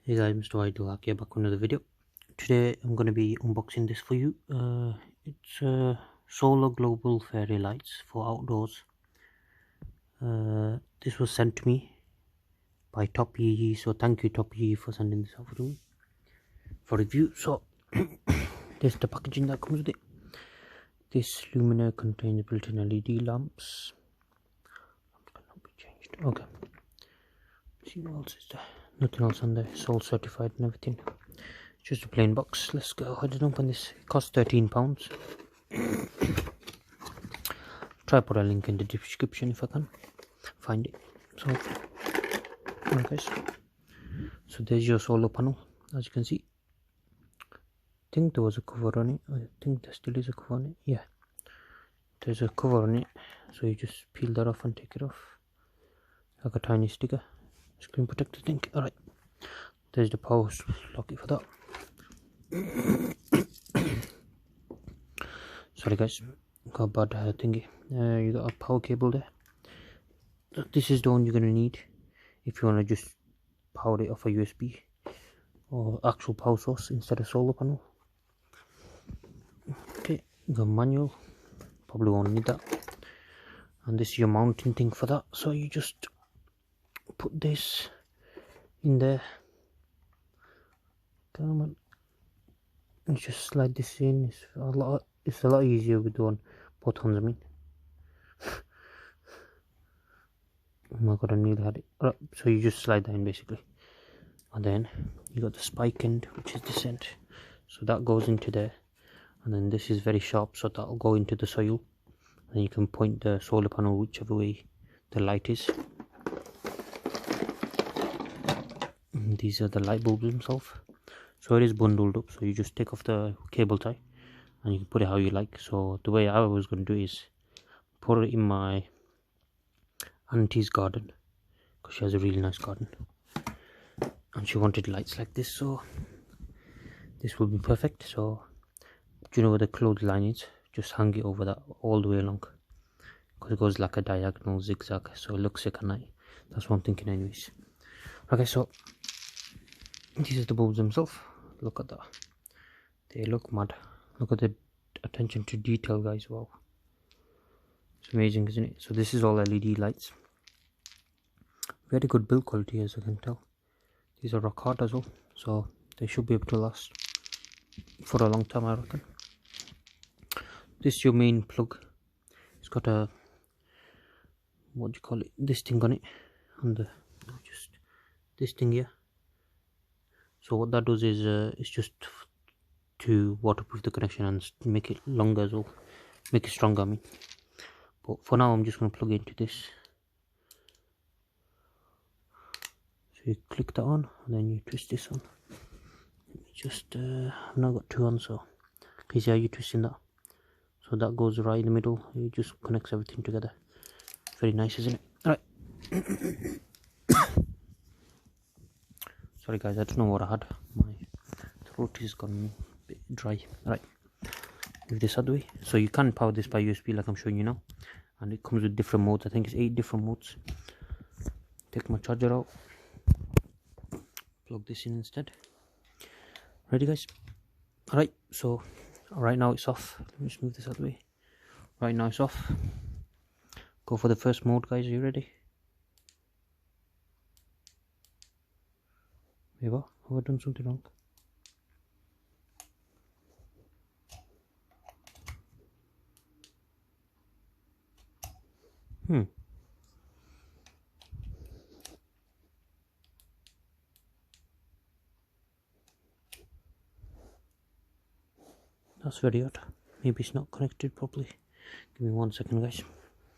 Hey guys, MrWaheedulHaque here, back with another video. Today I'm going to be unboxing this for you. It's solar global fairy lights for outdoors. This was sent to me by TopYiyi, so thank you TopYiyi for sending this out to me for review. So there's the packaging that comes with it. This luminaire contains built-in LED lamps. Cannot be changed. Okay. Let's see what else is there. Nothing else on there. It's all certified and everything. Just a plain box. Let's go ahead and open this. It costs £13. Try put a link in the description if I can find it. So, alright guys. So there's your solar panel. As you can see, I think there was a cover on it. I think there still is a cover on it. Yeah, there's a cover on it. So you just peel that off and take it off, like a tiny sticker. Screen protector thing. Alright, there's the power socket for that. Sorry guys, got a bad thingy. You got a power cable there. This is the one you're gonna need if you wanna just power it off a USB or actual power source instead of solar panel. Okay, you got manual. Probably won't need that. And this is your mounting thing for that. So you just put this in there. Come on. And just slide this in. It's a lot easier with both hands, I mean. Oh my god, I nearly had it. Alright, so you just slide that in basically. And then you got the spike end, which is this end. So that goes into there. And then this is very sharp, so that'll go into the soil. And you can point the solar panel whichever way the light is. And these are the light bulbs themselves. So it is bundled up, so you just take off the cable tie and you can put it how you like. So the way I was going to do is put it in my auntie's garden, because she has a really nice garden and she wanted lights like this, so this will be perfect. So do you know where the clothesline is? Just hang it over that all the way along, because it goes like a diagonal zigzag, so it looks sick at night. That's what I'm thinking anyways. Okay, so these are the bulbs themselves. Look at that, they look mad. Look at the attention to detail, guys. Wow, it's amazing, isn't it? So this is all LED lights. Very good build quality, as I can tell. These are rock hard as well, so they should be able to last for a long time, I reckon. This is your main plug. It's got a, what do you call it, this thing on it, and just this thing here. So what that does is it's just to waterproof the connection and make it longer as well, make it stronger, I mean. But for now I'm just going to plug it into this. So you click that on and then you twist this on. Let me just I've now got two on, so you see how you're twisting that. So that goes right in the middle. It just connects everything together. Very nice, isn't it? Alright. Sorry guys, I don't know what I had. My throat is gone a bit dry. Right, move this out the way. So you can power this by USB like I'm showing you now. And it comes with different modes. I think it's 8 different modes. Take my charger out. Plug this in instead. Ready guys? Alright, so right now it's off. Let me just move this out the way. Right now it's off. Go for the first mode, guys. Are you ready? There you go. Have I done something wrong? That's very odd. Maybe it's not connected properly. Give me 1 second, guys.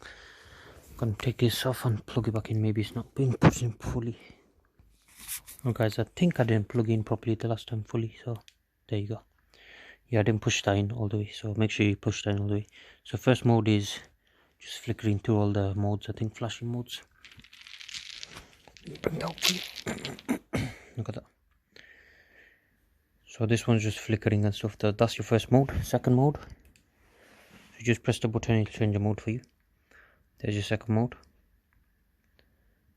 I'm gonna take this off and plug it back in. Maybe it's not being pushed in fully. Oh guys, I think I didn't plug in properly the last time fully, so there you go. Yeah, I didn't push that in all the way, so make sure you push that in all the way. So first mode is just flickering through all the modes, I think flashing modes. Bring that up for you. Look at that. So this one's just flickering and stuff. That's your first mode. Second mode, so you just press the button, it'll change the mode for you. There's your second mode.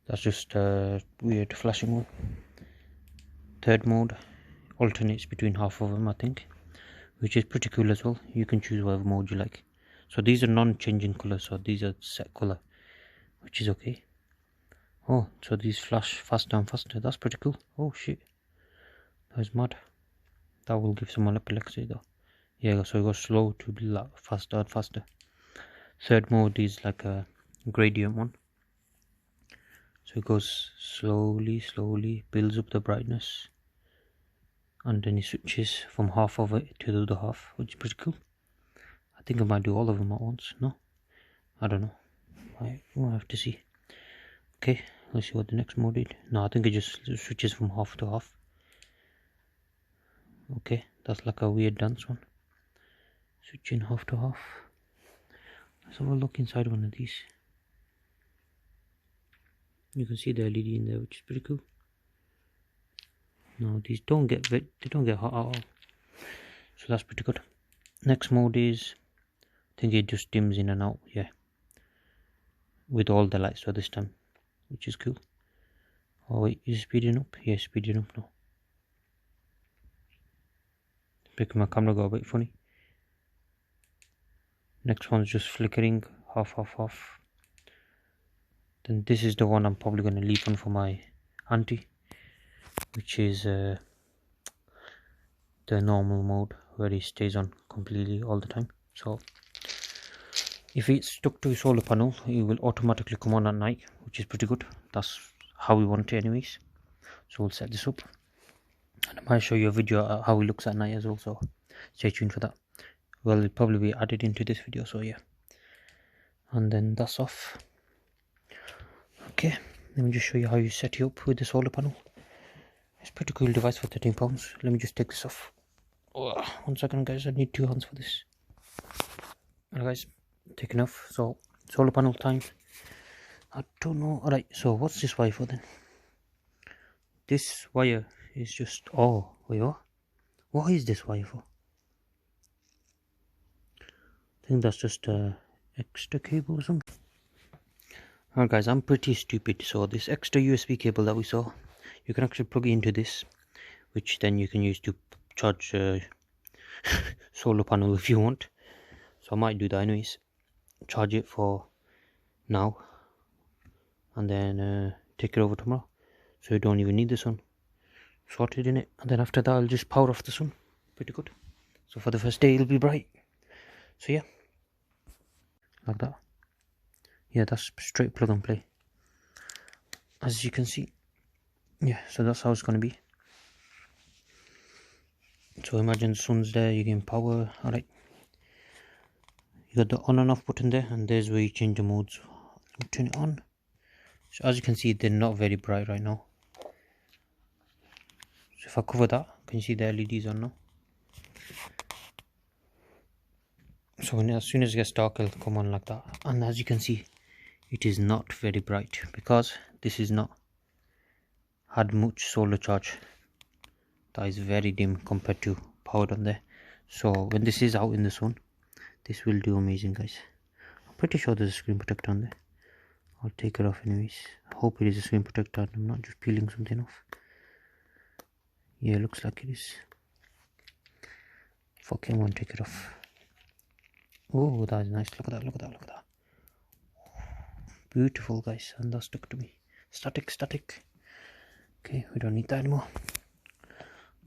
That's just weird flashing one. Third mode alternates between half of them, I think, which is pretty cool as well. You can choose whatever mode you like. So these are non-changing colors, so these are set color, which is okay. Oh, so these flash faster and faster. That's pretty cool. Oh shit, that's mad. That will give someone epilepsy though. Yeah, so it goes slow to be like faster and faster. Third mode is like a gradient one. So it goes slowly, builds up the brightness, and then it switches from half of it to the other half, which is pretty cool. I think I might do all of them at once. No, I don't know. We'll have to see. Okay, let's see what the next mode is. No, I think it just switches from half to half. Okay, that's like a weird dance one. Switching half to half. Let's have a look inside one of these. You can see the LED in there, which is pretty cool. No, these don't get hot at all, so that's pretty good. Next mode is, I think it just dims in and out, yeah, with all the lights for this time, which is cool. Oh wait, is it speeding up? Yeah, speeding up now. Making my camera go a bit funny. Next one's just flickering, half. Then this is the one I'm probably going to leave on for my auntie, which is the normal mode, where it stays on completely all the time. So if it's stuck to a solar panel, it will automatically come on at night, which is pretty good. That's how we want it anyways. So we'll set this up, and I might show you a video of how it looks at night as well, so stay tuned for that. Well, it'll probably be added into this video, so yeah. And then that's off. Okay, let me just show you how you set it up with the solar panel. It's a pretty cool device for £13. Let me just take this off. Oh, 1 second guys, I need 2 hands for this. Alright guys, taking off. So solar panel time. I don't know. Alright, so what's this wire for then? This wire is just, oh wait, what is this wire for? I think that's just a extra cable or something. Alright guys, I'm pretty stupid. So this extra USB cable that we saw, you can actually plug it into this, which then you can use to charge solar panel if you want. So I might do that anyways. Charge it for now, and then take it over tomorrow, so you don't even need the sun. Sorted in it, and then after that I'll just power off the sun. Pretty good. So for the first day it'll be bright. So yeah, like that. Yeah, that's straight plug and play, as you can see. Yeah, so that's how it's going to be. So imagine the sun's there, you can power. Alright, you got the on and off button there, and there's where you change the modes. Let me turn it on. So as you can see, they're not very bright right now. So if I cover that, can you see the LEDs on now? So as soon as it gets dark, it'll come on like that. And as you can see, it is not very bright, because this is not had much solar charge. That is very dim compared to powered on there. So when this is out in the sun, this will do amazing guys. I'm pretty sure there's a screen protector on there. I'll take it off anyways. I hope it is a screen protector and I'm not just peeling something off. Yeah, looks like it is. Fuck, I won't take it off. Oh, that is nice. Look at that. Beautiful guys, and that stuck to me. Static. Okay, we don't need that anymore.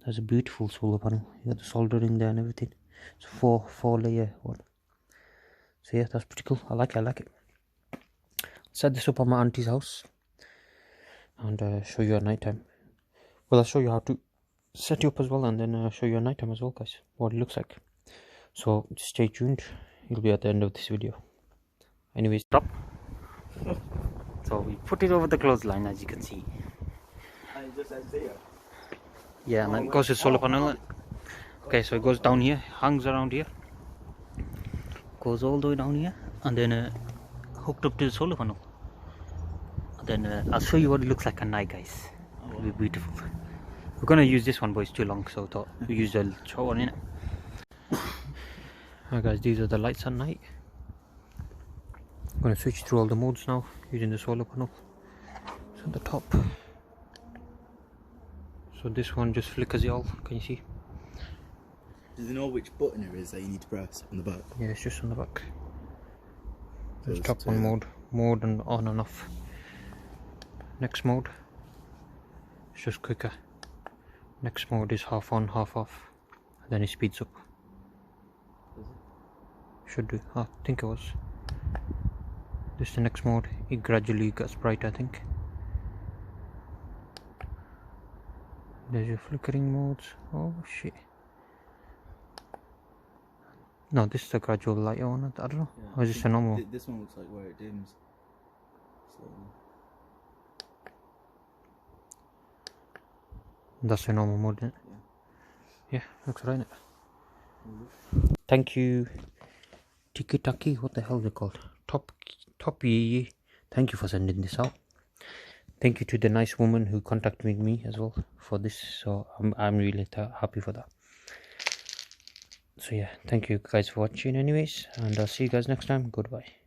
There's a beautiful solar panel. You got the soldering there and everything. It's a four layer one. So yeah, that's pretty cool. I like it. Set this up on my auntie's house and show you at night time. Well, I'll show you how to set it up as well, and then show you at night time as well guys, what it looks like. So just stay tuned, it'll be at the end of this video. Anyways, stop. So we put it over the clothesline, as you can see. Yeah, and then it goes to solar panel. Okay, so it goes down here, hangs around here, goes all the way down here, and then hooked up to the solar panel. And then I'll show you what it looks like at night guys. It'll be beautiful. We're gonna use this one, but it's too long, so I thought we use a short one in it. Alright guys, these are the lights at night. I'm gonna switch through all the modes now using the solar panel. So at the top, So this one just flickers it all. Can you see? Does it know which button it is that you need to press on the back? Yeah, it's just on the back. So There's top one mode and on and off. Next mode, it's just quicker. Next mode is half on, half off. Then it speeds up. Should do. I think it was. This is the next mode. It gradually gets bright, I think. There's your flickering modes. Oh shit. No, this is the gradual light on it. I don't know. Yeah, or is this a normal? This one looks like where it dims. Slowly. That's a normal mode, isn't it? Yeah. Yeah, looks right. Thank you, Tiki-Taki. What the hell is it called? TopYiyi. Thank you for sending this out. Thank you to the nice woman who contacted me as well for this. So I'm really happy for that. So yeah, thank you guys for watching anyways, and I'll see you guys next time. Goodbye.